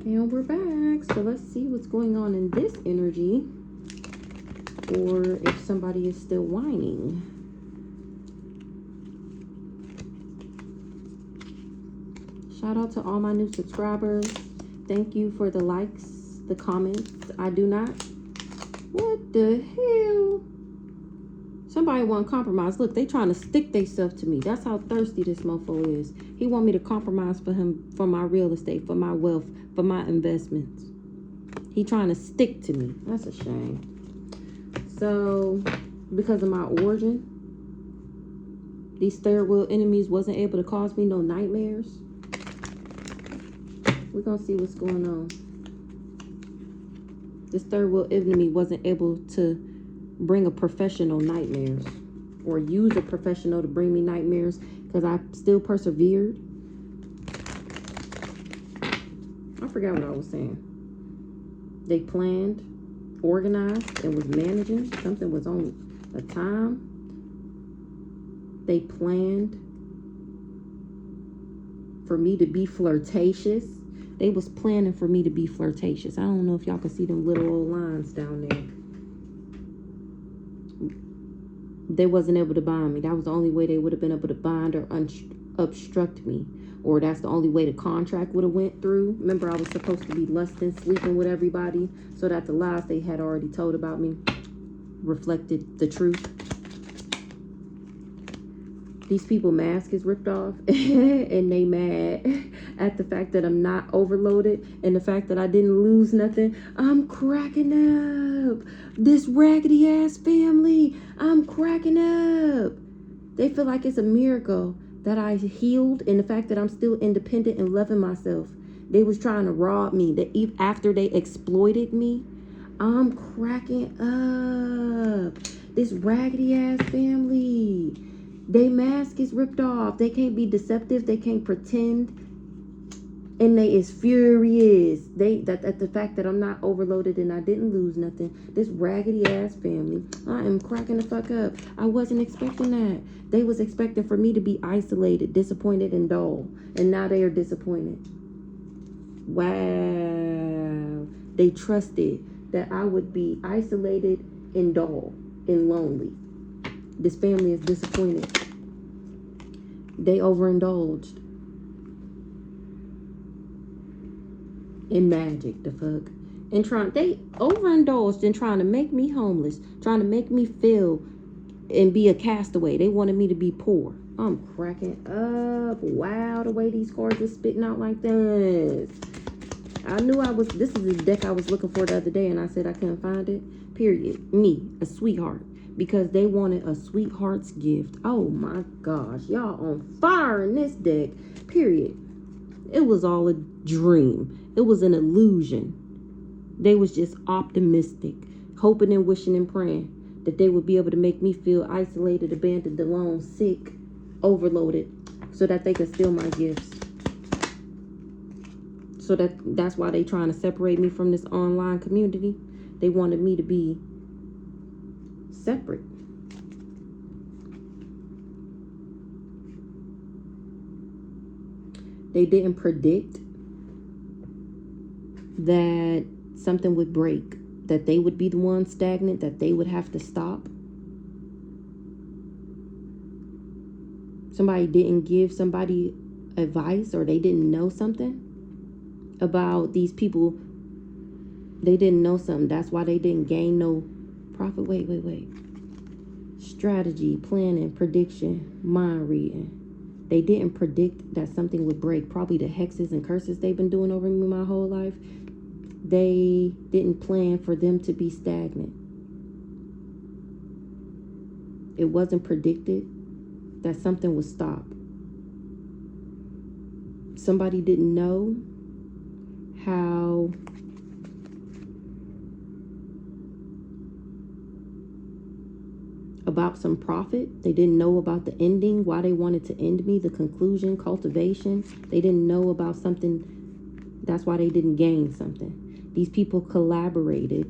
And we're back. So let's see what's going on in this energy. Or if somebody is still whining. Shout out to all my new subscribers. Thank you for the likes, the comments. I do not. What the hell? Somebody want to compromise. Look, they trying to stick themselves to me. That's how thirsty this mofo is. He want me to compromise for him, for my real estate, for my wealth, for my investments. He trying to stick to me. That's a shame. So, because of my origin, these third world enemies wasn't able to cause me no nightmares. We're going to see what's going on. This third world enemy wasn't able to bring a professional nightmares. Or use a professional to bring me nightmares. Because I still persevered. I forgot what I was saying. They planned, organized, and was managing. Something was on a time. They planned for me to be flirtatious. They was planning for me to be flirtatious. I don't know if y'all can see them little old lines down there. They wasn't able to bind me. That was the only way they would have been able to bind or obstruct me. Or that's the only way the contract would have went through. Remember, I was supposed to be lusting, sleeping with everybody, so that the lies they had already told about me reflected the truth. These people mask is ripped off and they mad at the fact that I'm not overloaded and the fact that I didn't lose nothing. I'm cracking up. This raggedy ass family, I'm cracking up. They feel like it's a miracle that I healed and the fact that I'm still independent and loving myself. They was trying to rob me. That after they exploited me, I'm cracking up. This raggedy ass family. They mask is ripped off. They can't be deceptive. They can't pretend. And they is furious. At the fact that I'm not overloaded and I didn't lose nothing. This raggedy ass family. I am cracking the fuck up. I wasn't expecting that. They was expecting for me to be isolated, disappointed, and dull. And now they are disappointed. Wow. They trusted that I would be isolated and dull and lonely. This family is disappointed. They overindulged in magic, the fuck. And they overindulged in trying to make me homeless, trying to make me feel and be a castaway. They wanted me to be poor. I'm cracking up. Wow, the way these cards are spitting out like this. I knew this is the deck I was looking for the other day, and I said I couldn't find it. Period. Me, a sweetheart. Because they wanted a sweetheart's gift. Oh my gosh. Y'all on fire in this deck. Period. It was all a dream. It was an illusion. They was just optimistic. Hoping and wishing and praying that they would be able to make me feel isolated, abandoned, alone, sick, overloaded. So that they could steal my gifts. So that's why they trying to separate me from this online community. They wanted me to be separate. They didn't predict that something would break, that they would be the one stagnant, that they would have to stop. Somebody didn't give somebody advice, or they didn't know something about these people. They didn't know something. That's why they didn't gain no profit. Wait. Strategy, planning, prediction, mind reading. They didn't predict that something would break. Probably the hexes and curses they've been doing over me my whole life. They didn't plan for them to be stagnant. It wasn't predicted that something would stop. Somebody didn't know how about some profit. They didn't know about the ending, why they wanted to end me, the conclusion, cultivation. They didn't know about something. That's why they didn't gain something. These people collaborated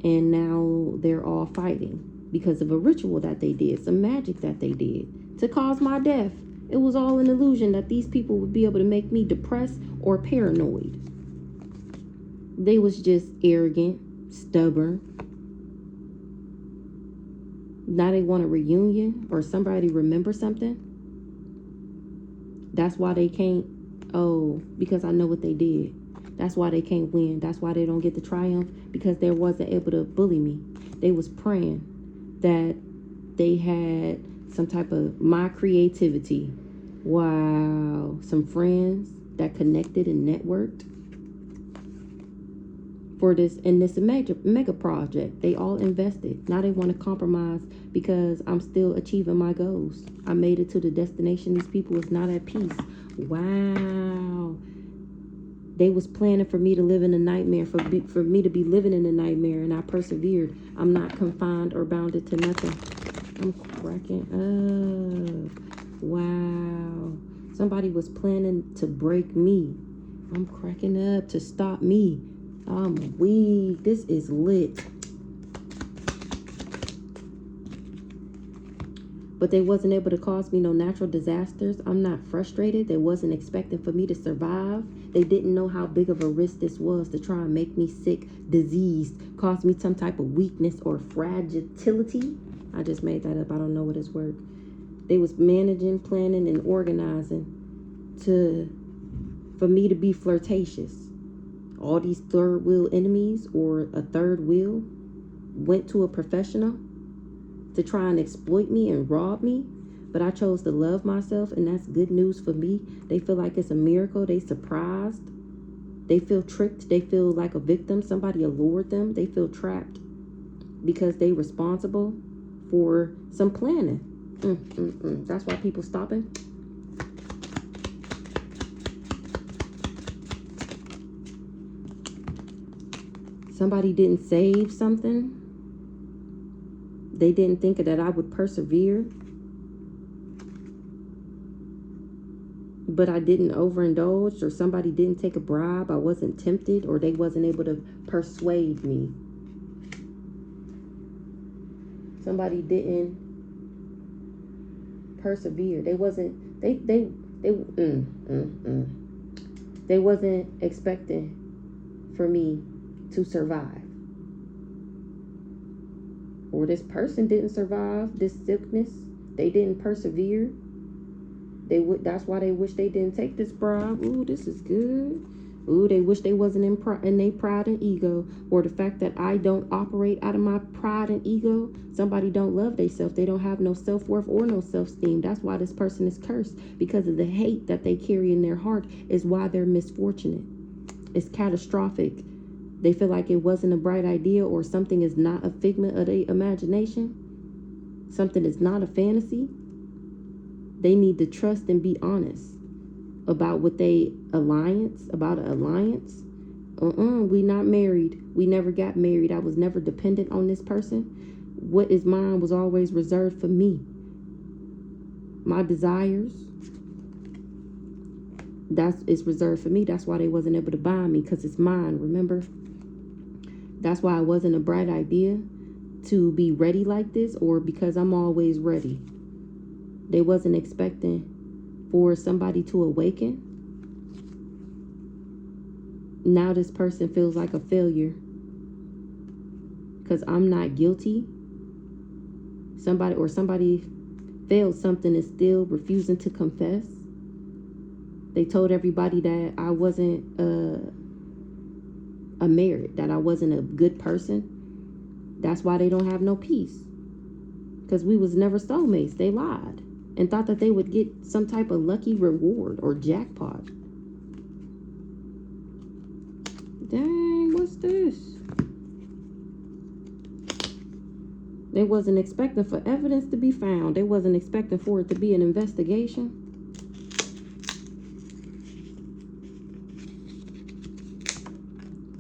and now they're all fighting because of a ritual that they did, some magic that they did to cause my death. It was all an illusion that these people would be able to make me depressed or paranoid. They was just arrogant, stubborn. Now they want a reunion or somebody remember something. That's why they can't. Oh, because I know what they did. That's why they can't win. That's why they don't get the triumph, because they wasn't able to bully me. They was praying that they had some type of my creativity. Wow. Some friends that connected and networked for this in this mega project. They all invested. Now they want to compromise because I'm still achieving my goals. I made it to the destination. These people is not at peace. Wow. They was planning for me to live in a nightmare, for me to be living in a nightmare, and I persevered. I'm not confined or bounded to nothing. I'm cracking up. Wow. Somebody was planning to break me. I'm cracking up to stop me. I'm weak. This is lit. But they wasn't able to cause me no natural disasters. I'm not frustrated. They wasn't expecting for me to survive. They didn't know how big of a risk this was to try and make me sick, diseased, cause me some type of weakness or fragility. I just made that up. I don't know what it's word. They was managing, planning, and organizing for me to be flirtatious. All these third wheel enemies or a third wheel went to a professional to try and exploit me and rob me. But I chose to love myself, and that's good news for me. They feel like it's a miracle. They surprised. They feel tricked. They feel like a victim. Somebody allured them. They feel trapped because they responsible for some planning. That's why people stopping. Somebody didn't save something. They didn't think that I would persevere. But I didn't overindulge, or somebody didn't take a bribe. I wasn't tempted, or they wasn't able to persuade me. Somebody didn't persevere. They wasn't they wasn't expecting for me to survive. Or this person didn't survive this sickness. They didn't persevere. That's why they wish they didn't take this bribe. Ooh, this is good. Ooh, they wish they wasn't in their pride and ego. Or the fact that I don't operate out of my pride and ego. Somebody don't love themselves. They don't have no self-worth or no self-esteem. That's why this person is cursed. Because of the hate that they carry in their heart is why they're misfortunate. It's catastrophic. They feel like it wasn't a bright idea, or something is not a figment of their imagination. Something is not a fantasy. They need to trust and be honest about what about an alliance. We not married. We never got married. I was never dependent on this person. What is mine was always reserved for me. My desires, it's reserved for me. That's why they wasn't able to buy me, because it's mine, remember? That's why it wasn't a bright idea to be ready like this, or because I'm always ready. They wasn't expecting for somebody to awaken. Now this person feels like a failure because I'm not guilty. Somebody failed something and still refusing to confess. They told everybody that I wasn't a merit, that I wasn't a good person. That's why they don't have no peace, because we was never soulmates. They lied and thought that they would get some type of lucky reward or jackpot. Dang, what's this? They wasn't expecting for evidence to be found. They wasn't expecting for it to be an investigation.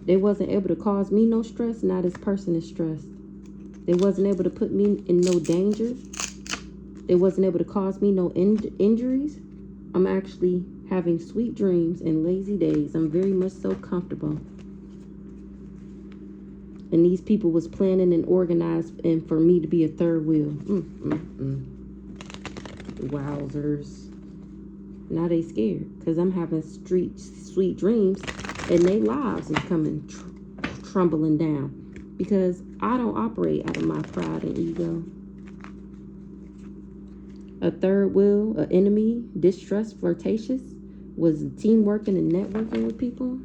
They wasn't able to cause me no stress. Now this person is stressed. They wasn't able to put me in no danger. They wasn't able to cause me no injuries. I'm actually having sweet dreams and lazy days. I'm very much so comfortable. And these people was planning and organized and for me to be a third wheel. Wowzers. Now they scared because I'm having sweet dreams And their lives is coming crumbling down because I don't operate out of my pride and ego. A third wheel, an enemy, distrust, flirtatious, was teamworking and networking with people.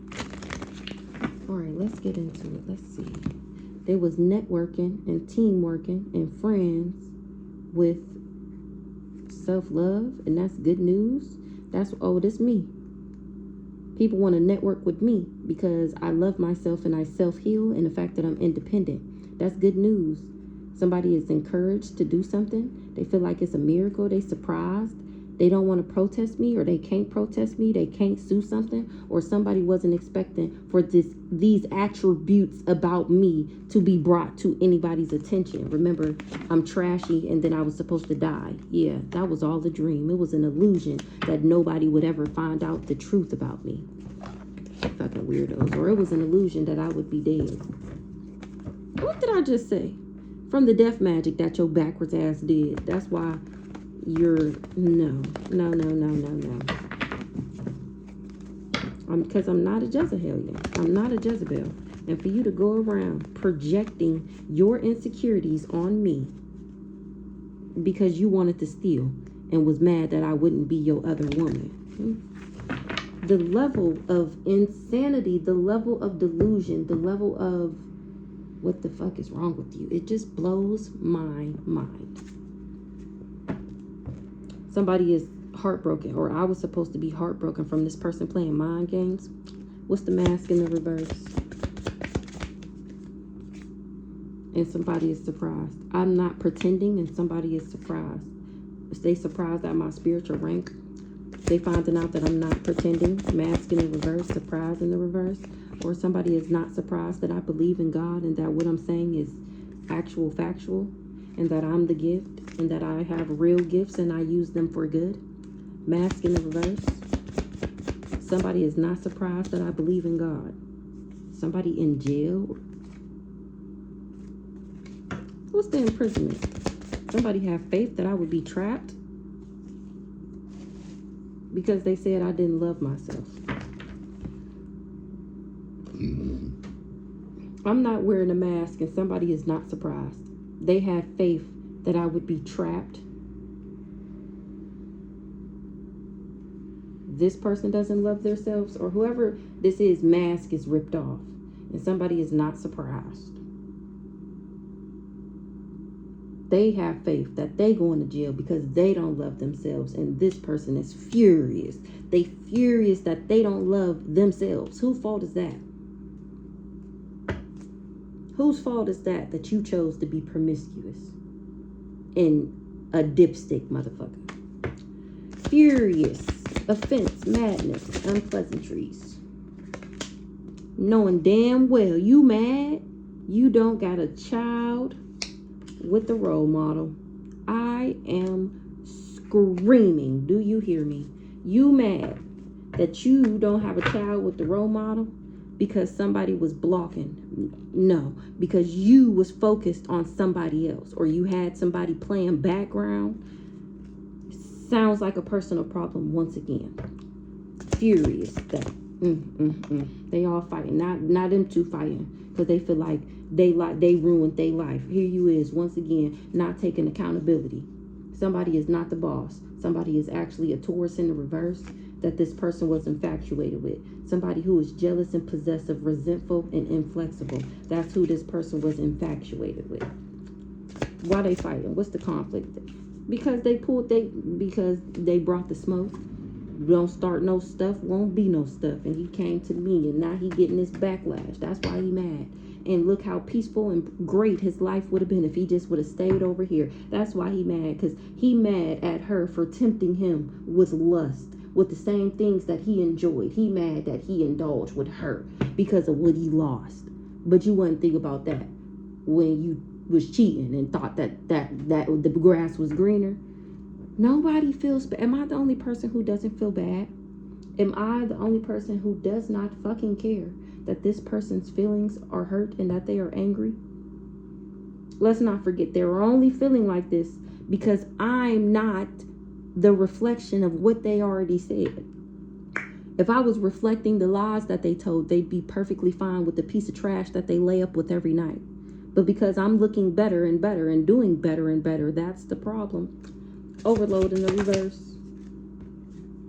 All right, let's get into it. Let's see. There was networking and teamworking and friends with self-love, and that's good news. That's, oh, this me. People want to network with me because I love myself and I self-heal, and the fact that I'm independent. That's good news. Somebody is encouraged to do something. They feel like it's a miracle. They surprised. They don't want to protest me, or they can't protest me. They can't sue something, or somebody wasn't expecting for these attributes about me to be brought to anybody's attention. Remember, I'm trashy and then I was supposed to die. Yeah, that was all a dream. It was an illusion that nobody would ever find out the truth about me. Fucking weirdos. Or it was an illusion that I would be dead. What did I just say? From the death magic that your backwards ass did. That's why you're no. Because I'm not a Jezebelian. I'm not a Jezebel. And for you to go around projecting your insecurities on me because you wanted to steal and was mad that I wouldn't be your other woman. The level of insanity, the level of delusion, the level of what the fuck is wrong with you? It just blows my mind. Somebody is heartbroken, or I was supposed to be heartbroken from this person playing mind games. What's the mask in the reverse? And somebody is surprised. I'm not pretending, and somebody is surprised. If they surprised at my spiritual rank, they finding out that I'm not pretending. Mask in the reverse, surprise in the reverse. Or somebody is not surprised that I believe in God and that what I'm saying is actual factual, and that I'm the gift, and that I have real gifts and I use them for good. Mask in the reverse. Somebody is not surprised that I believe in God. Somebody in jail. What's the imprisonment? Somebody have faith that I would be trapped because they said I didn't love myself. I'm not wearing a mask and somebody is not surprised. They had faith that I would be trapped. This person doesn't love themselves, or whoever this is, mask is ripped off and somebody is not surprised. They have faith that they going to jail because they don't love themselves, and this person is furious. They furious that they don't love themselves. Whose fault is that? Whose fault is that you chose to be promiscuous and a dipstick motherfucker? Furious, offense, madness, unpleasantries. Knowing damn well you mad, you don't got a child with a role model. I am screaming. Do you hear me? You mad that you don't have a child with the role model because somebody was blocking? No, because you was focused on somebody else, or you had somebody playing background. Sounds like a personal problem once again. Furious that they all fighting. Not them two fighting because they feel like they ruined their life. Here you is once again not taking accountability. Somebody is not the boss. Somebody is actually a Taurus in the reverse that this person was infatuated with. Somebody who is jealous and possessive, resentful and inflexible. That's who this person was infatuated with. Why they fighting? What's the conflict? Because they brought the smoke. Don't start no stuff, won't be no stuff. And he came to me, and now he getting this backlash. That's why he mad. And look how peaceful and great his life would have been if he just would have stayed over here. That's why he mad, because he mad at her for tempting him with lust, with the same things that he enjoyed. He mad that he indulged with her because of what he lost. But you wouldn't think about that when you was cheating and thought that the grass was greener. Nobody feels bad. Am I the only person who doesn't feel bad? Am I the only person who does not fucking care that this person's feelings are hurt and that they are angry? Let's not forget, they're only feeling like this because I'm not the reflection of what they already said. If I was reflecting the lies that they told, they'd be perfectly fine with the piece of trash that they lay up with every night. But because I'm looking better and better and doing better and better, that's the problem. Overload in the reverse.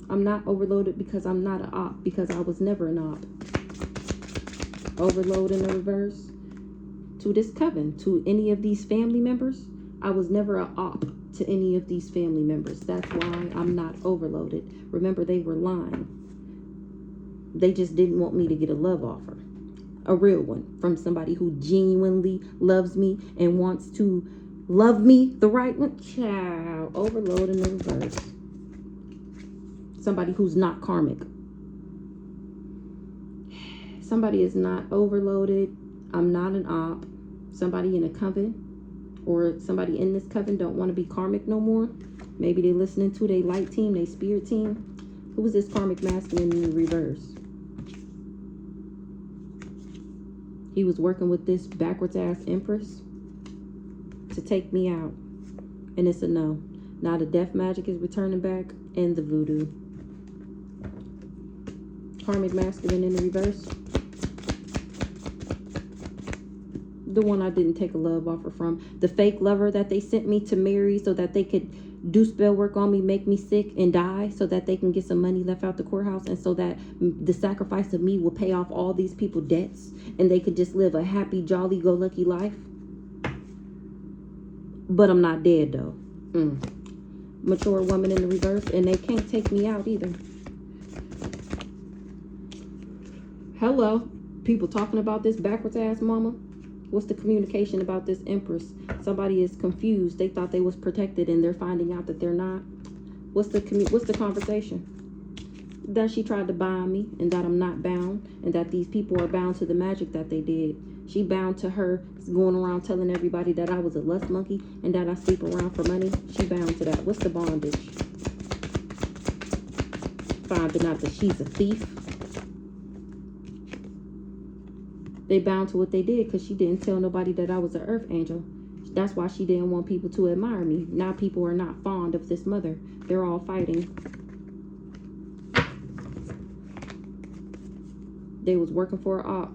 I'm not overloaded because I'm not an op, because I was never an op. Overload in the reverse. To this coven, to any of these family members, I was never an op to any of these family members. That's why I'm not overloaded. Remember, they were lying. They just didn't want me to get a love offer. A real one from somebody who genuinely loves me and wants to love me the right one. Ciao. Overload in the reverse. Somebody who's not karmic. Somebody is not overloaded. I'm not an op. Somebody in a coven or somebody in this coven don't want to be karmic no more. Maybe they're listening to their light team, their spirit team. Who is this karmic masculine in the reverse? He was working with this backwards ass empress to take me out. And it's a no. Now the death magic is returning back and the voodoo. Karmic masculine in the reverse. The one I didn't take a love offer from. The fake lover that they sent me to marry so that they could do spell work on me, make me sick and die so that they can get some money left out the courthouse, and so that the sacrifice of me will pay off all these people's debts and they could just live a happy, jolly, go lucky life. But I'm not dead though. Mature woman in the reverse, and they can't take me out either. Hello, people talking about this backwards ass mama. What's the communication about this empress? Somebody is confused. They thought they was protected and they're finding out that they're not. What's the conversation? That she tried to bind me and that I'm not bound, and that these people are bound to the magic that they did. She bound to her going around telling everybody that I was a lust monkey and that I sleep around for money. She bound to that. What's the bondage? Finding out that she's a thief. They bound to what they did because she didn't tell nobody that I was an earth angel. That's why she didn't want people to admire me. Now people are not fond of this mother. They're all fighting. They was working for a op.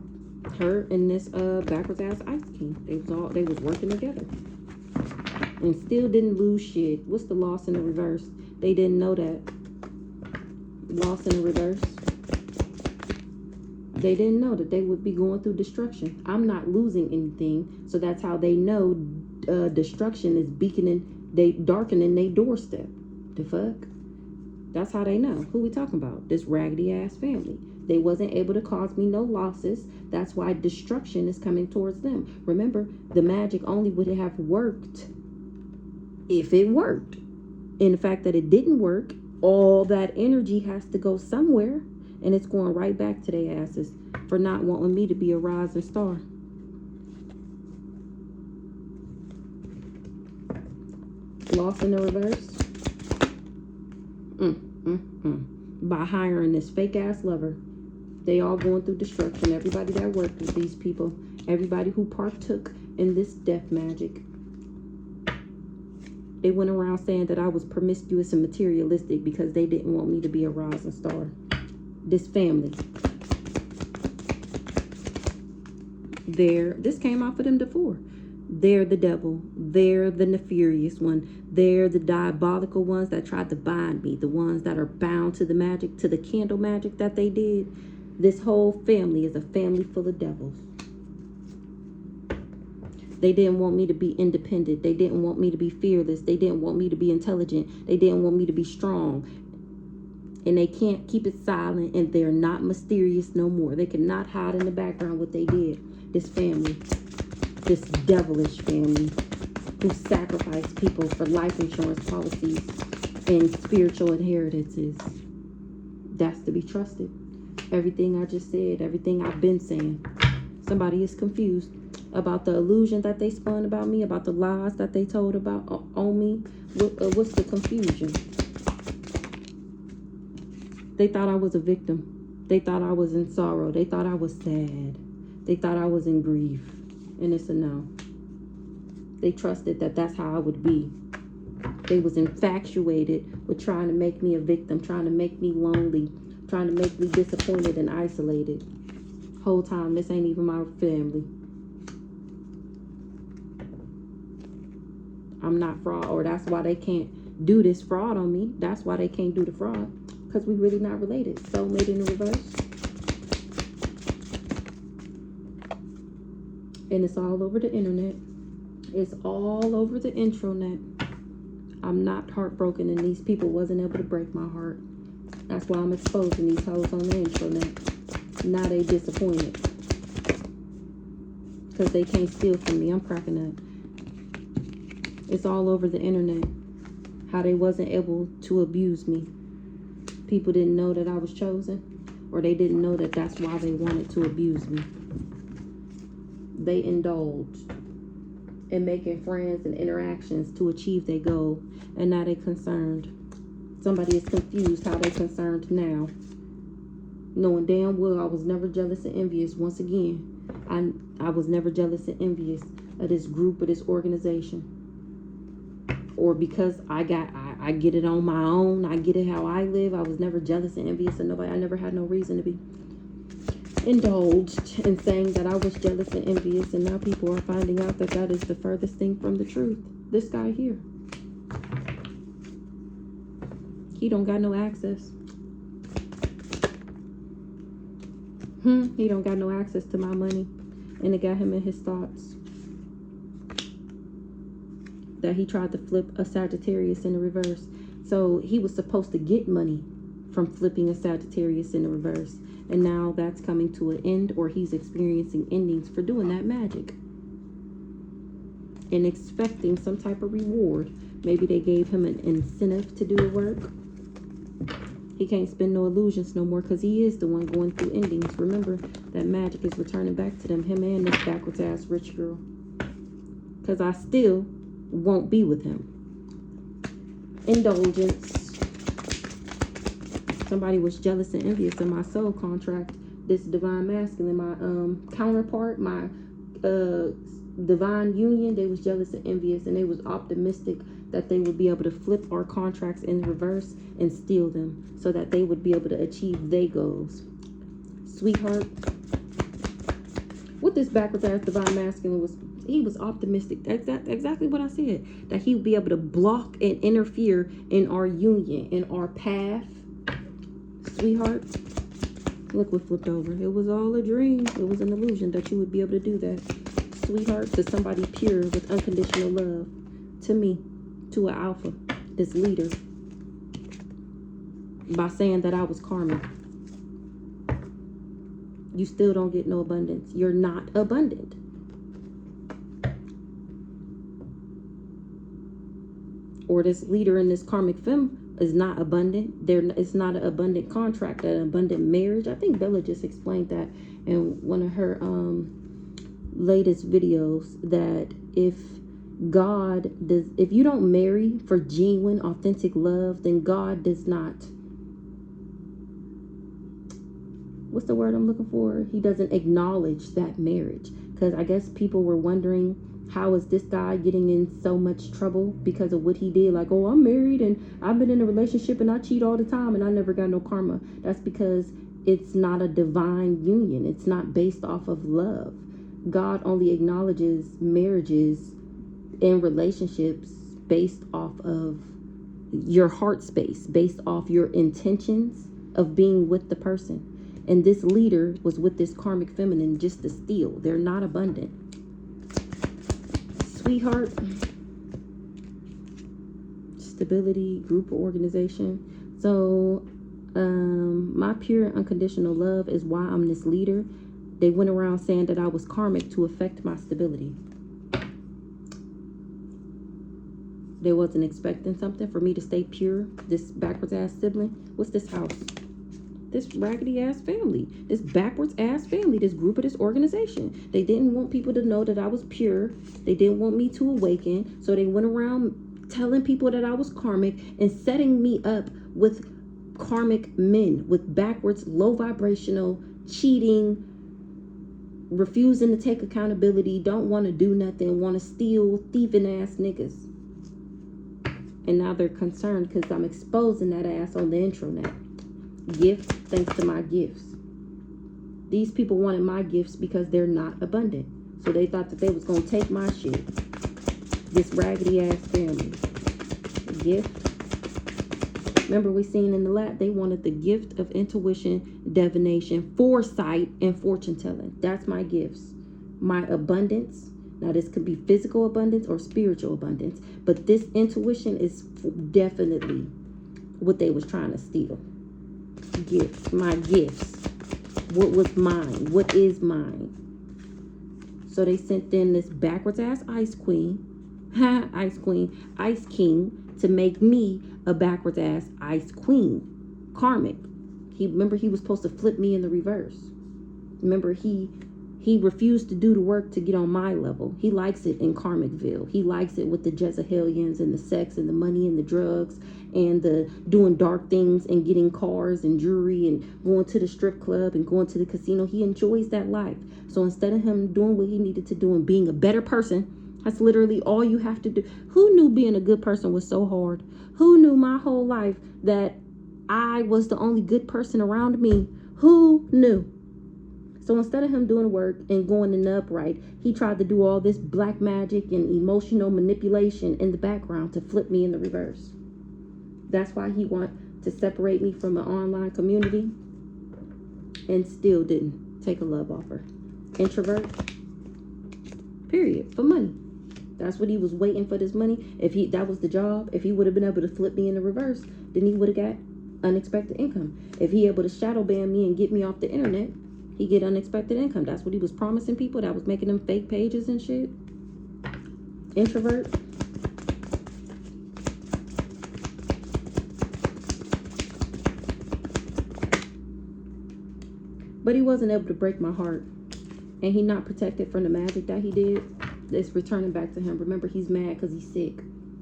Her and this backwards ass Ice King. They was working together. And still didn't lose shit. What's the loss in the reverse? They didn't know that. Loss in the reverse. They didn't know that they would be going through destruction. I'm not losing anything, so that's how they know destruction is darkening their doorstep. The fuck? That's how they know. Who we talking about? This raggedy ass family. They wasn't able to cause me no losses. That's why destruction is coming towards them. Remember, the magic only would have worked if it worked. And the fact that it didn't work, all that energy has to go somewhere. And it's going right back to their asses for not wanting me to be a rising star. Lost in the reverse. By hiring this fake ass lover. They all going through destruction. Everybody that worked with these people. Everybody who partook in this death magic. They went around saying that I was promiscuous and materialistic because they didn't want me to be a rising star. This family. This came out for them before. They're the devil. They're the nefarious one. They're the diabolical ones that tried to bind me. The ones that are bound to the magic, to the candle magic that they did. This whole family is a family full of devils. They didn't want me to be independent. They didn't want me to be fearless. They didn't want me to be intelligent. They didn't want me to be strong. And they can't keep it silent, and they're not mysterious no more. They cannot hide in the background what they did. This family, this devilish family who sacrificed people for life insurance policies and spiritual inheritances. That's to be trusted. Everything I just said, everything I've been saying. Somebody is confused about the illusion that they spun about me, about the lies that they told about on me. What's the confusion? They thought I was a victim. They thought I was in sorrow. They thought I was sad. They thought I was in grief. And it's a no. They trusted that that's how I would be. They was infatuated with trying to make me a victim, trying to make me lonely, trying to make me disappointed and isolated. Whole time, this ain't even my family. I'm not fraud, or that's why they can't do this fraud on me. That's why they can't do the fraud, because we really not related. Soulmate in the reverse. And it's all over the internet. It's all over the intranet. I'm not heartbroken, and these people wasn't able to break my heart. That's why I'm exposing these hoes on the intranet. Now they disappointed, because they can't steal from me. I'm cracking up. It's all over the internet how they wasn't able to abuse me. People didn't know that I was chosen, or they didn't know that that's why they wanted to abuse me. They indulged in making friends and interactions to achieve their goal, and now they concerned. Somebody is confused how they concerned now, knowing damn well I was never jealous and envious. Once again, I was never jealous and envious of this group or this organization, or because I get it on my own, I get it how I live. I was never jealous and envious of nobody. I never had no reason to be indulged in saying that I was jealous and envious, and now people are finding out that that is the furthest thing from the truth. This guy here, he don't got no access. He don't got no access to my money, and it got him in his thoughts that he tried to flip a Sagittarius in the reverse. So he was supposed to get money from flipping a Sagittarius in the reverse, and now that's coming to an end, or he's experiencing endings for doing that magic and expecting some type of reward. Maybe they gave him an incentive to do the work. He can't spin no illusions no more, because he is the one going through endings. Remember, that magic is returning back to them, him and this backwards ass rich girl, because I still won't be with him. Indulgence. Somebody was jealous and envious of my soul contract. This divine masculine, my counterpart, my divine union, they was jealous and envious, and they was optimistic that they would be able to flip our contracts in reverse and steal them, so that they would be able to achieve their goals. Sweetheart, what this backwards ass divine masculine was, he was optimistic. Exactly what I said. That he would be able to block and interfere in our union, in our path. Sweetheart, look what flipped over. It was all a dream. It was an illusion that you would be able to do that. Sweetheart, to somebody pure with unconditional love. To me, to an alpha, this leader. By saying that I was karmic. You still don't get no abundance. You're not abundant. Or this leader in this karmic femme is not abundant. It's not an abundant contract, an abundant marriage. I think Bella just explained that in one of her latest videos, that if you don't marry for genuine, authentic love, then God does not, what's the word I'm looking for? He doesn't acknowledge that marriage. Because I guess people were wondering, how is this guy getting in so much trouble because of what he did? Like, oh, I'm married and I've been in a relationship and I cheat all the time and I never got no karma. That's because it's not a divine union. It's not based off of love. God only acknowledges marriages and relationships based off of your heart space, based off your intentions of being with the person. And this leader was with this karmic feminine just to steal. They're not abundant. Sweetheart, stability, group or organization. So my pure and unconditional love is why I'm this leader. They went around saying that I was karmic to affect my stability. They wasn't expecting something for me to stay pure. This backwards ass sibling. What's this house? This raggedy ass family, this backwards ass family, this group of this organization. They didn't want people to know that I was pure. They didn't want me to awaken. So they went around telling people that I was karmic and setting me up with karmic men, with backwards, low vibrational, cheating, refusing to take accountability, don't want to do nothing, want to steal, thieving ass niggas. And now they're concerned because I'm exposing that ass on the intranet. Gift thanks to my gifts. These people wanted my gifts because they're not abundant. So they thought that they was going to take my shit. This raggedy ass family. Gift. Remember we seen in the lab, they wanted the gift of intuition, divination, foresight, and fortune telling. That's my gifts. My abundance. Now this could be physical abundance or spiritual abundance. But this intuition is definitely what they was trying to steal. Gifts. My gifts. What was mine? What is mine? So they sent in this backwards ass ice queen. Ice queen. Ice king. To make me a backwards ass ice queen. Karmic. Remember he was supposed to flip me in the reverse. Remember he refused to do the work to get on my level. He likes it in Karmicville. He likes it with the Jezebelians and the sex and the money and the drugs and the doing dark things and getting cars and jewelry and going to the strip club and going to the casino. He enjoys that life. So instead of him doing what he needed to do and being a better person, that's literally all you have to do. Who knew being a good person was so hard? Who knew my whole life that I was the only good person around me? Who knew? So instead of him doing the work and going in the upright, he tried to do all this black magic and emotional manipulation in the background to flip me in the reverse. That's why he wanted to separate me from an online community and still didn't take a love offer. Introvert. Period. For money. That's what he was waiting for, this money. If that was the job, if he would have been able to flip me in the reverse, then he would have got unexpected income. If he able to shadow ban me and get me off the internet, he get unexpected income. That's what he was promising people that was making them fake pages and shit. Introvert. But he wasn't able to break my heart. And he not protected from the magic that he did. It's returning back to him. Remember, he's mad because he's sick.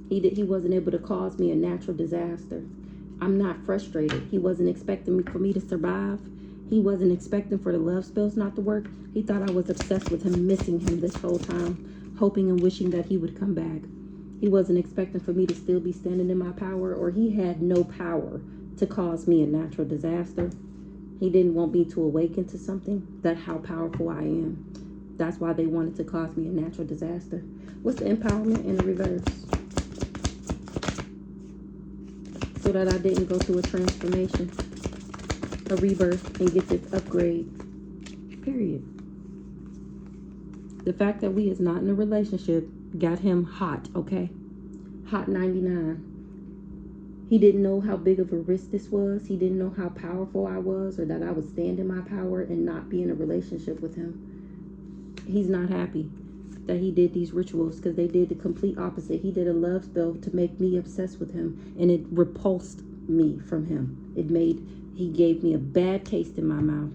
He wasn't able to cause me a natural disaster. I'm not frustrated. He wasn't expecting for me to survive. He wasn't expecting for the love spells not to work. He thought I was obsessed with him, missing him this whole time, hoping and wishing that he would come back. He wasn't expecting for me to still be standing in my power, or he had no power to cause me a natural disaster. He didn't want me to awaken to something, that how powerful I am. That's why they wanted to cause me a natural disaster. What's the empowerment in the reverse? So that I didn't go through a transformation, a rebirth, and get this upgrade. Period. The fact that we is not in a relationship got him hot, okay? Hot 99. He didn't know how big of a risk this was. He didn't know how powerful I was, or that I would stand in my power and not be in a relationship with him. He's not happy that he did these rituals, because they did the complete opposite. He did a love spell to make me obsessed with him, and it repulsed me from him. He gave me a bad taste in my mouth.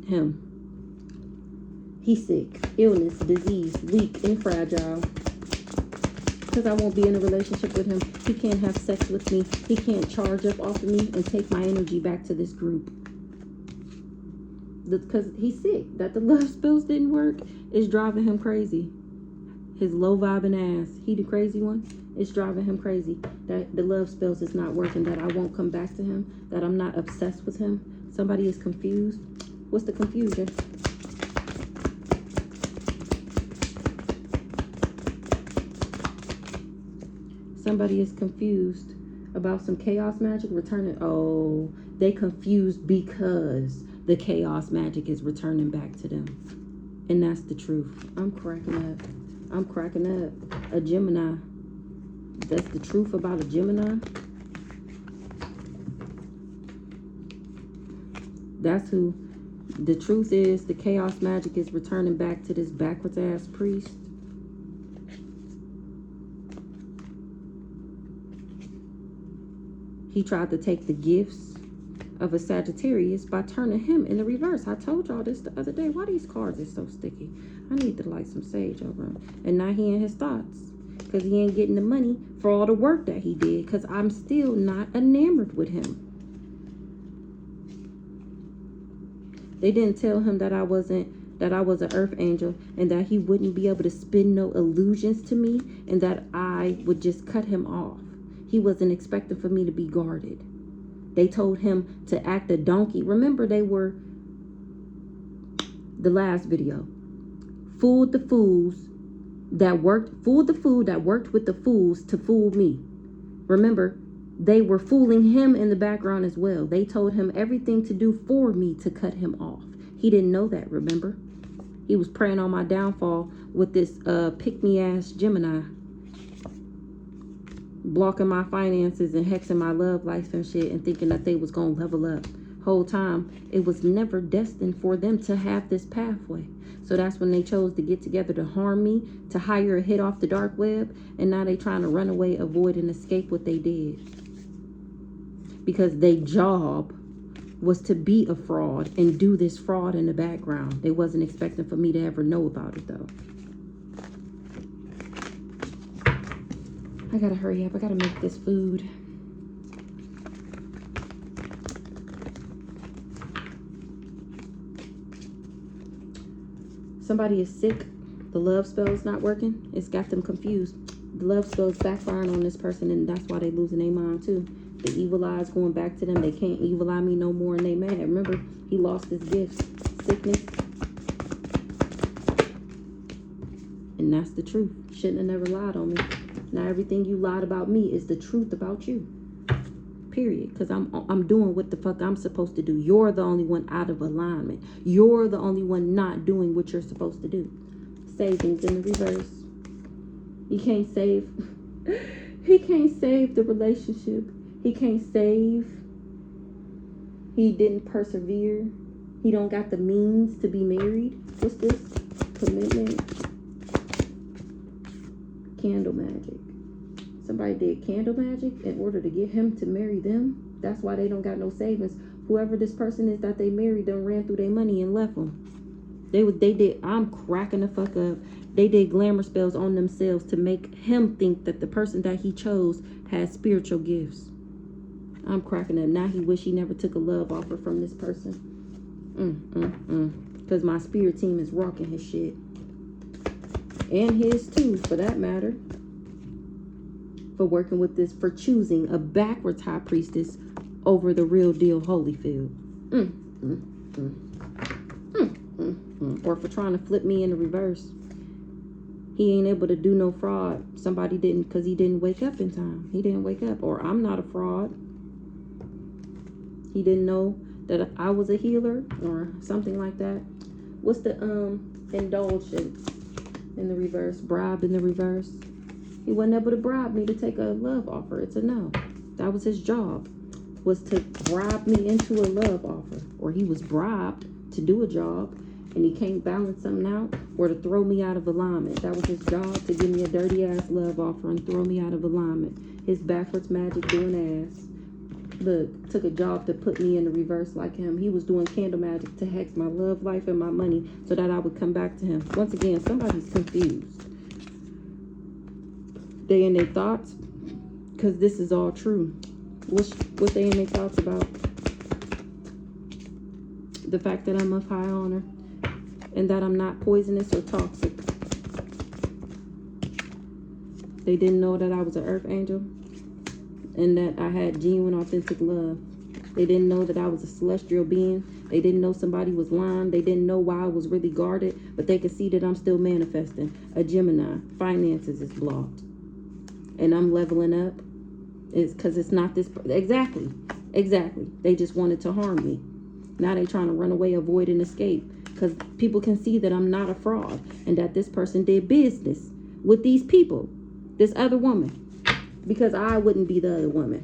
Him. He's sick, illness, disease, weak, and fragile. Because I won't be in a relationship with him. He can't have sex with me. He can't charge up off of me and take my energy back to this group. Because he's sick. That the love spells didn't work is driving him crazy. His low vibing ass. He the crazy one. It's driving him crazy. That the love spells is not working. That I won't come back to him. That I'm not obsessed with him. Somebody is confused. What's the confusion? Somebody is confused about some chaos magic returning. Oh, they confused because the chaos magic is returning back to them. And that's the truth. I'm cracking up. I'm cracking up. A Gemini. That's the truth about a Gemini. That's who. The truth is the chaos magic is returning back to this backwards ass priest. He tried to take the gifts of a Sagittarius by turning him in the reverse. I told y'all this the other day. Why these cards are so sticky? I need to light some sage over him. And now he in his thoughts. Because he ain't getting the money for all the work that he did. Because I'm still not enamored with him. They didn't tell him that I was an earth angel. And that he wouldn't be able to spin no illusions to me. And that I would just cut him off. He wasn't expecting for me to be guarded. They told him to act a donkey. Remember, they were, the last video, fooled the fool that worked with the fools to fool me. Remember, they were fooling him in the background as well. They told him everything to do for me to cut him off. He didn't know that, remember? He was preying on my downfall with this pick-me-ass Gemini. Blocking my finances and hexing my love life and shit and thinking that they was going to level up. Whole time, it was never destined for them to have this pathway. So that's when they chose to get together to harm me, to hire a hit off the dark web, and now they trying to run away, avoid, and escape what they did. Because their job was to be a fraud and do this fraud in the background. They wasn't expecting for me to ever know about it, though. I gotta hurry up. I gotta make this food. Somebody is sick. The love spell is not working. It's got them confused. The love spell is backfiring on this person, and that's why they losing their mind too. The evil eye is going back to them. They can't evil eye me no more, and they mad. Remember, he lost his gifts, sickness, and that's the truth. Shouldn't have never lied on me. Now everything you lied about me is the truth about you. Period. Because I'm doing what the fuck I'm supposed to do. You're the only one out of alignment. You're the only one not doing what you're supposed to do. Savings in the reverse. He can't save. He can't save the relationship. He can't save. He didn't persevere. He don't got the means to be married. What's this? Commitment. Candle magic. Somebody did candle magic in order to get him to marry them. That's why they don't got no savings. Whoever this person is that they married done ran through their money and left them. They did. I'm cracking the fuck up. They did glamour spells on themselves to make him think that the person that he chose had spiritual gifts. I'm cracking up. Now he wish he never took a love offer from this person. Because my spirit team is rocking his shit. And his too, for that matter. For working with this, for choosing a backwards high priestess over the real deal Holyfield. Or for trying to flip me in the reverse. He ain't able to do no fraud. Somebody didn't, because he didn't wake up in time. He didn't wake up. Or I'm not a fraud. He didn't know that I was a healer or something like that. What's the indulgence in the reverse? Bribe in the reverse. He wasn't able to bribe me to take a love offer. It's a no. That was his job, was to bribe me into a love offer. Or he was bribed to do a job and he can't balance something out, or to throw me out of alignment. That was his job, to give me a dirty ass love offer and throw me out of alignment. His backwards magic doing ass. Look, took a job to put me in the reverse like him. He was doing candle magic to hex my love life and my money so that I would come back to him. Once again, somebody's confused. They in their thoughts, because this is all true. What they in their thoughts about? The fact that I'm of high honor and that I'm not poisonous or toxic. They didn't know that I was an earth angel and that I had genuine, authentic love. They didn't know that I was a celestial being. They didn't know somebody was lying. They didn't know why I was really guarded, but they could see that I'm still manifesting. A Gemini. Finances is blocked. And I'm leveling up. It's because it's not this. Exactly. They just wanted to harm me. Now they trying to run away, avoid, and escape. Because people can see that I'm not a fraud. And that this person did business with these people. This other woman. Because I wouldn't be the other woman.